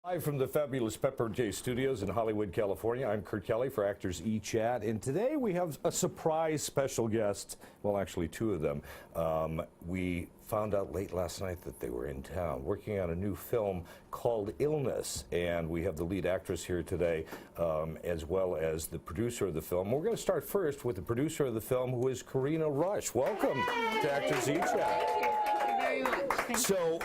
Live from the fabulous Pepper J Studios in Hollywood, California, I'm Kurt Kelly for Actors eChat, and today we have a surprise special guest, well actually two of them. We found out late last night that they were in town working on a new film called Illness, and we have the lead actress here today as well as the producer of the film. We're going to start first with the producer of the film, who is Carina Rush. Welcome to Actors eChat. Thank you very much. Thank you.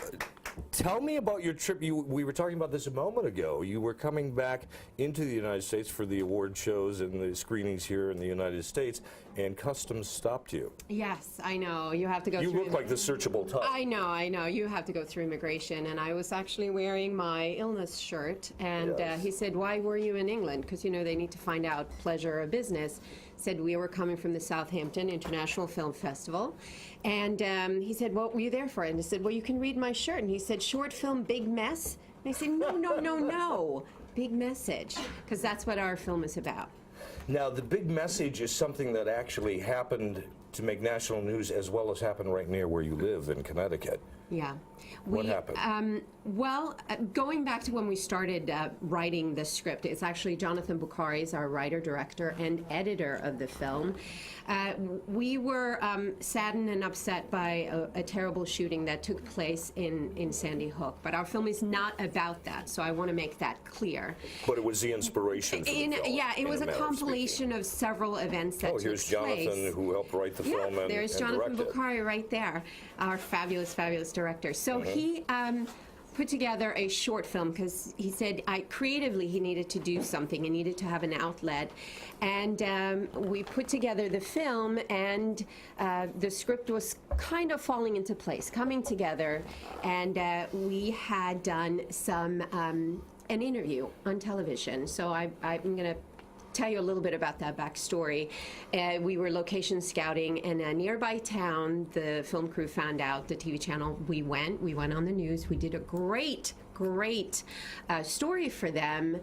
Tell me about your trip. We were talking about this a moment ago. You were coming back into the United States for the award shows and the screenings here in the United States, and customs stopped you. Yes, I know. You have to go through. You look like the searchable type. I know. You have to go through immigration, and I was actually wearing my illness shirt, and Yes. he said, "Why were you in England?" Because, you know, they need to find out pleasure or business. Said we were coming from the Southampton International Film Festival, and he said, "What were you there for?" And I said, "Well, you can read my shirt." And he said, "Short film, big mess." And I said, No, big message, because that's what our film is about. Now, the big message is something that actually happened to make national news, as well as happened right near where you live in Connecticut. Yeah. What happened? Going back to when we started writing the script, it's actually Jonathan Bukhari is our writer, director, and editor of the film. We were saddened and upset by a terrible shooting that took place in Sandy Hook, but our film is not about that, so I want to make that clear. But it was the inspiration for the film. Yeah, it was a compilation of several events that took here's place. Jonathan, who helped write the film and there's Jonathan direct it. Bukhari right there, our fabulous director. So he put together a short film because he said creatively he needed to do something. He needed to have an outlet. And we put together the film, and the script was kind of falling into place, coming together. And we had done an interview on television. So I'm going to tell you a little bit about that backstory. We were location scouting in a nearby town. The film crew found out, the TV channel. We went on the news. We did a great story for them.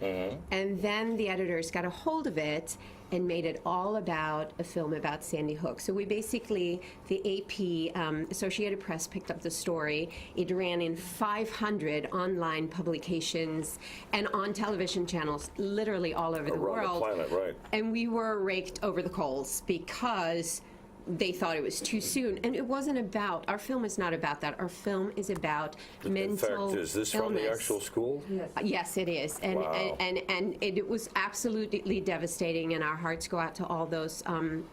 And then the editors got a hold of it and made it all about a film about Sandy Hook. So we basically, the AP, Associated Press, picked up the story. It ran in 500 online publications and on television channels, literally all over the world. Around the planet, right. And we were raked over the coals because they thought it was too soon. And it wasn't about, our film is not about that. Our film is about mental illness. In fact, is this from the actual school? Yes, yes it is. And, wow. and it was absolutely devastating, and our hearts go out to all those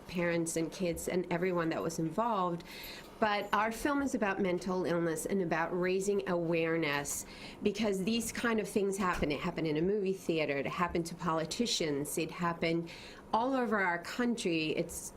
parents and kids and everyone that was involved. But our film is about mental illness and about raising awareness, because these kind of things happen. It happened in a movie theater. It happened to politicians. It happened all over our country. It's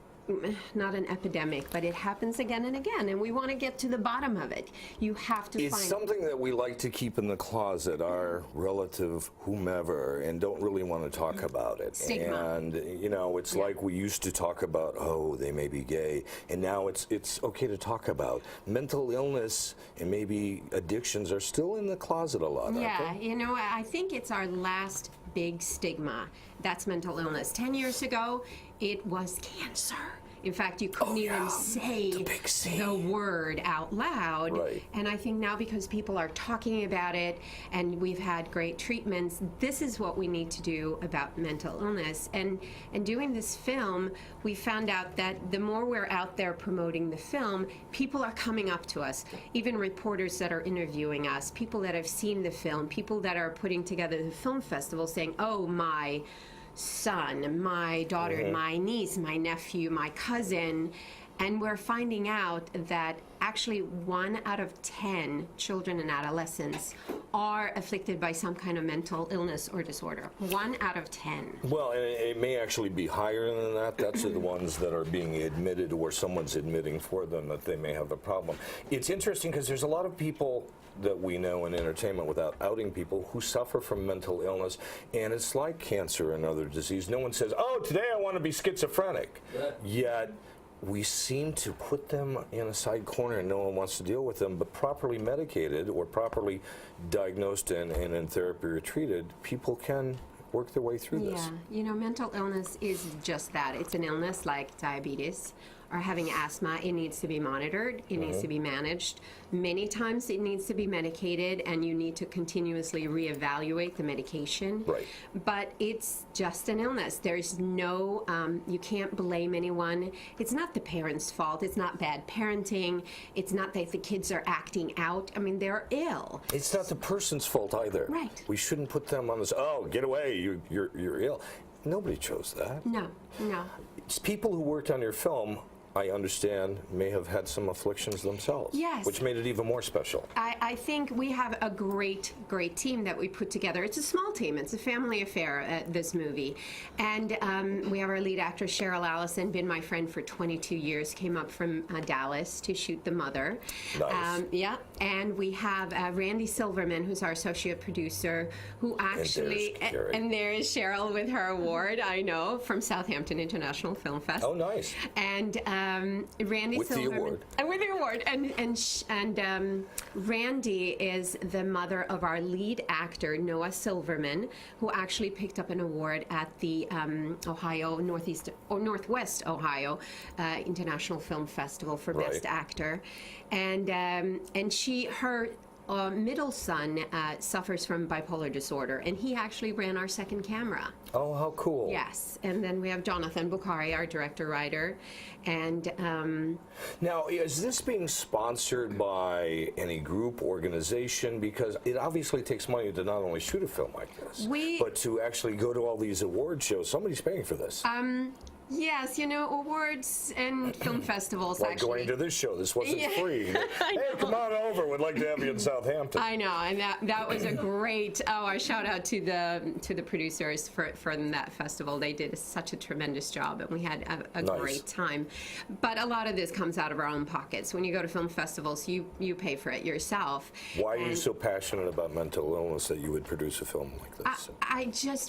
not an epidemic, but it happens again and again, and we want to get to the bottom of it. You have to find... It's something that we like to keep in the closet, our relative, whomever, and don't really want to talk about it. Stigma. And, you know, it's like we used to talk about, oh, they may be gay, and now it's okay to talk about. Mental illness and maybe addictions are still in the closet a lot, Yeah, aren't they? you know, I think it's our last big stigma. That's mental illness. 10 years ago, it was cancer. In fact, you couldn't even say the word out loud. Right. And I think now, because people are talking about it and we've had great treatments, this is what we need to do about mental illness. And doing this film, we found out that the more we're out there promoting the film, people are coming up to us, even reporters that are interviewing us, people that have seen the film, people that are putting together the film festival saying, oh, my son, my daughter, my niece, my nephew, my cousin, and we're finding out that actually 1 out of 10 children and adolescents are afflicted by some kind of mental illness or disorder. 1 out of 10. Well, and it may actually be higher than that. That's the ones that are being admitted, or someone's admitting for them that they may have a problem. It's interesting because there's a lot of people that we know in entertainment, without outing people, who suffer from mental illness, and it's like cancer and other disease. No one says, oh, today I want to be schizophrenic. Yet we seem to put them in a side corner and no one wants to deal with them. But properly medicated or properly diagnosed and in therapy or treated, people can work their way through this. Yeah, you know, mental illness is just that. It's an illness like diabetes are having asthma, it needs to be monitored, it needs to be managed. Many times it needs to be medicated, and you need to continuously reevaluate the medication. Right. But it's just an illness. There's no, you can't blame anyone. It's not the parents' fault. It's not bad parenting. It's not that the kids are acting out. I mean, they're ill. It's not the person's fault either. Right. We shouldn't put them on this, oh, get away, you're ill. Nobody chose that. No, no. It's people who worked on your film, I understand, may have had some afflictions themselves. Yes. Which made it even more special. I think we have a great team that we put together. It's a small team. It's a family affair, this movie. And we have our lead actress, Cheryl Allison, been my friend for 22 years, came up from Dallas to shoot The Mother. Nice. Yeah. And we have Randy Silverman, who's our associate producer, who actually... And there is Cheryl with her award, I know, from Southampton International Film Fest. Oh, nice. And Randy with Silverman. The award. With the award. And Randy is the mother of our lead actor, Noah Silverman, who actually picked up an award at the Northwest Ohio International Film Festival for Best Actor. And her middle son suffers from bipolar disorder, and he actually ran our second camera. Oh, how cool. Yes, and then we have Jonathan Bukhari, our director-writer, and... Now, is this being sponsored by any group, organization? Because it obviously takes money to not only shoot a film like this, but to actually go to all these award shows. Somebody's paying for this. Yes, awards and film festivals, like actually. Going to this show, this wasn't free. Hey, come on over, we'd like to have you in Southampton. I know, and that was a great, I shout out to the producers for that festival. They did such a tremendous job, and we had a great time. But a lot of this comes out of our own pockets. When you go to film festivals, you pay for it yourself. Why are you so passionate about mental illness that you would produce a film like this?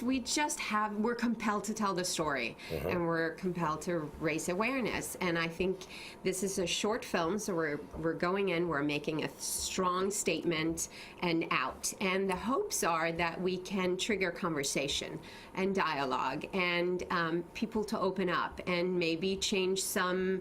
We're compelled to tell the story, and we're compelled to raise awareness. And I think this is a short film, so we're going in, we're making a strong statement and out. And the hopes are that we can trigger conversation and dialogue and people to open up and maybe change some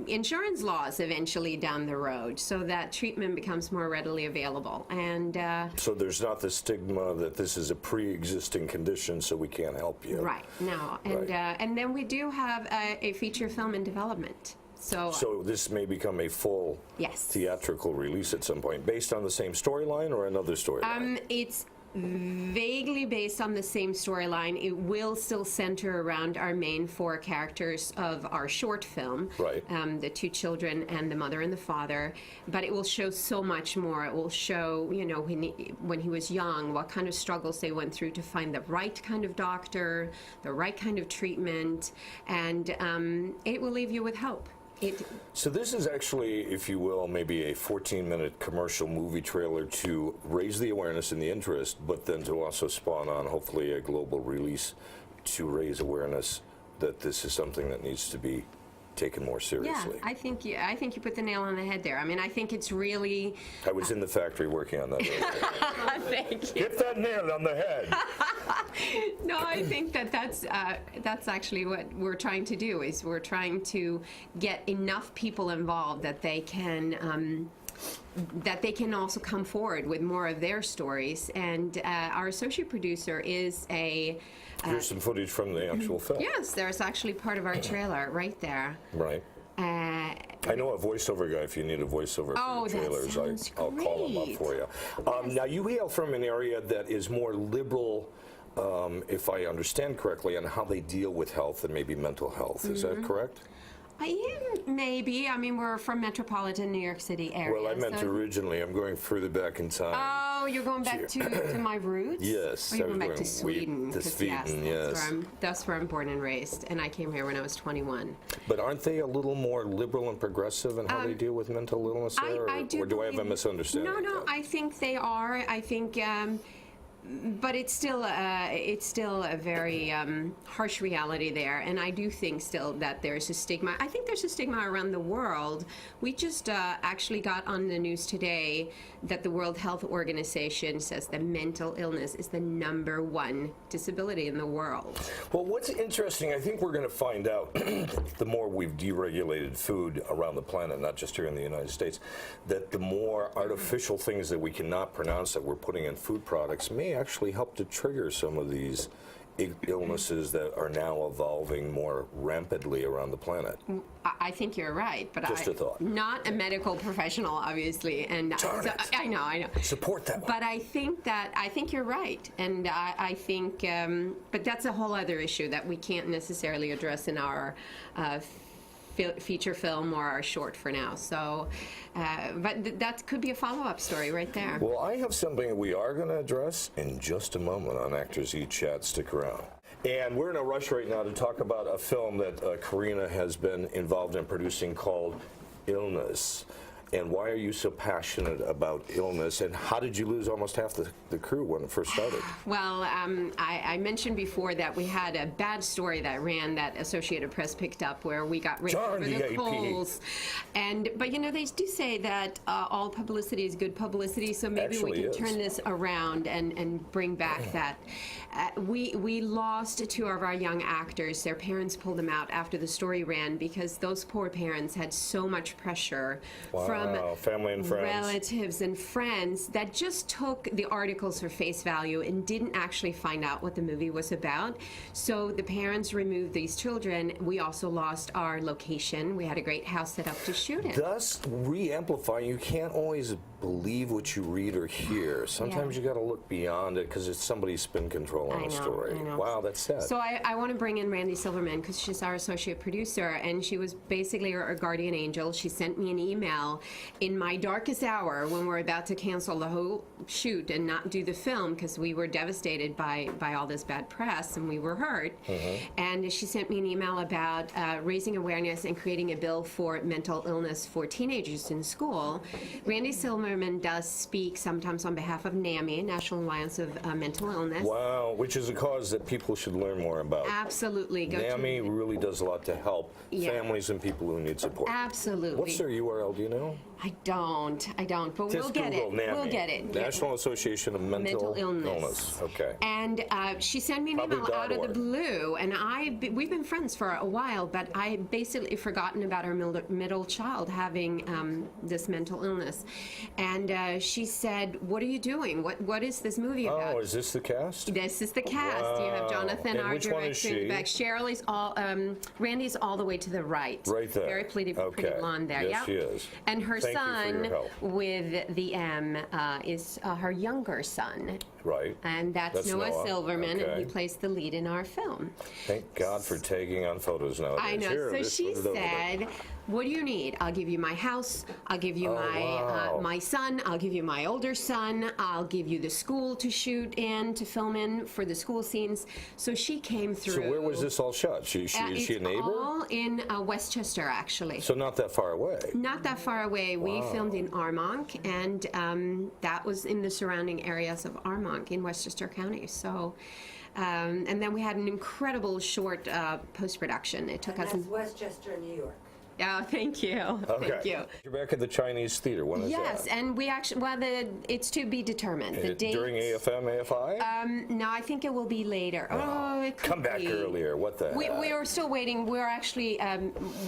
insurance laws eventually down the road, so that treatment becomes more readily available. And so there's not the stigma that this is a pre-existing condition, so we can't help you. Right. No. And then we do have a feature film in development. So this may become a full theatrical release at some point, based on the same storyline or another storyline? It's vaguely based on the same storyline. It will still center around our main four characters of our short film, the two children and the mother and the father, but it will show so much more. It will show, when he was young, what kind of struggles they went through to find the right kind of doctor, the right kind of treatment, and it will leave you with hope. So this is actually, if you will, maybe a 14-minute commercial movie trailer to raise the awareness and the interest, but then to also spawn on, hopefully, a global release to raise awareness that this is something that needs to be taken more seriously. Yeah, I think you put the nail on the head there. I mean, I think it's really... I was in the factory working on that. Thank you. Get that nail on the head. No, I think that's actually what we're trying to do. Is we're trying to get enough people involved that they can also come forward with more of their stories. And our associate producer is a... Here's some footage from the actual film. Yes, there's actually part of our trailer right there. Right. I know a voiceover guy. If you need a voiceover for the trailers, I'll call him up for you. Now, you hail from an area that is more liberal, if I understand correctly, on how they deal with health and maybe mental health. Is that correct? Maybe. I mean, we're from metropolitan New York City area. Well, I meant originally. I'm going further back in time. Oh, you're going back to my roots? Yes. Or you're going back to Sweden? To Sweden, yes. That's where I'm born and raised, and I came here when I was 21. But aren't they a little more liberal and progressive in how they deal with mental illness there? Or do I have a misunderstanding? No, I think they are. I think but it's still a very harsh reality there, and I do think still that there's a stigma. I think there's a stigma around the world. We just actually got on the news today that the World Health Organization says that mental illness is the #1 disability in the world. Well, what's interesting, I think we're going to find out the more we've deregulated food around the planet, not just here in the United States, that the more artificial things that we cannot pronounce that we're putting in food products may actually help to trigger some of these illnesses that are now evolving more rampantly around the planet. I think you're right, but Just a thought. Not a medical professional, obviously, and Darn so, it. I know. Support that one. But I think you're right, and I think, but that's a whole other issue that we can't necessarily address in our feature film or our short for now. So, but that could be a follow-up story right there. Well, I have something we are going to address in just a moment on Actors eChat. Stick around. And we're in a rush right now to talk about a film that Carina has been involved in producing called Illness. And why are you so passionate about illness? And how did you lose almost half the crew when it first started? Well, I mentioned before that we had a bad story that ran that Associated Press picked up where we got raped Darn over the the AP. polls. But you know, they do say that all publicity is good publicity, so maybe we Actually can is. turn this around and bring back that. We lost 2 of our young actors. Their parents pulled them out after the story ran because those poor parents had so much pressure from family and friends. relatives and friends that just took the articles for face value and didn't actually find out what the movie was about. So the parents removed these children. We also lost our location. We had a great house set up to shoot in. Thus, re-amplifying, you can't always believe what you read or hear. Sometimes you got to look beyond it because it's somebody's spin control on I a know, story. I know. Wow, that's sad. So I want to bring in Randy Silverman because she's our associate producer, and she was basically our guardian angel. She sent me an email in my darkest hour when we were about to cancel the whole shoot and not do the film because we were devastated by all this bad press and we were hurt. And she sent me an email about raising awareness and creating a bill for mental illness for teenagers in school. Randy Silverman does speak sometimes on behalf of NAMI, National Alliance of Mental Illness. Wow, which is a cause that people should learn more about. Absolutely. Go NAMI to, really does a lot to help Yeah. families and people who need support. absolutely. What's their URL, do you know? I don't, but Just we'll get Google it. NAMI. We'll get it. Yeah. National Association of Mental Illness. Okay. And she sent me an Probably email out of the .org. blue, and we've been friends for a while, but I basically forgotten about our middle child having this mental illness. And she said, "What are you doing? What is this movie about?" Oh, is this the cast? This is the cast. You have Wow. Jonathan, And our which one is director, in the she? back. Cheryl is Randy's all the way to the right. Right there. Very pretty Okay. blonde there. Yes, Yep. she is. And her Thank you for your son help. with the M is her younger son. Right. And that's Noah Silverman, Okay. and he plays the lead in our film. Thank God for tagging on photos nowadays. I know. Here, So just she put it over there. said, "What do you need? I'll give you my house. I'll give you wow. my son. I'll give you my older son. I'll give you the school to shoot in, to film in for the school scenes." So she came through. So where was this all shot? Is she a It's neighbor? all in Westchester, actually. So not that far away. Not that far away. We filmed in Armonk, and that was in the surrounding areas of Armonk in Westchester County. So, and then we had an incredible short post-production. It took us. That's Westchester, New York. Oh, thank you. Okay. Thank you. You're back at the Chinese Theater. When is Yes, that? and we actually, it's to be determined. The date. During AFM, AFI? No, I think it will be later. Oh, it could Come back be. earlier. What the We heck? are still waiting. We're actually,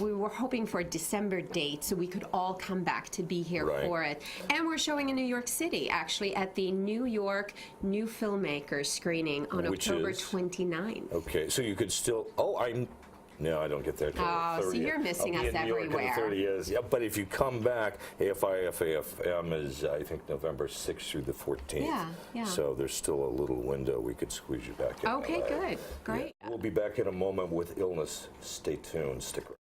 we were hoping for a December date so we could all come back to be here Right. for it. And we're showing in New York City, actually, at the New York New Filmmakers screening on Which October is? 29th. Okay, so you could still. No, I don't get there till Oh, the so 30th. you're missing I'll be us in New York everywhere. in 30 years. Yeah, but if you come back, AFI, FAFM is, I think, November 6th through the 14th. Yeah. So there's still a little window we could squeeze you back in. Okay, LA. good. Great. We'll be back in a moment with illness. Stay tuned. Stick around.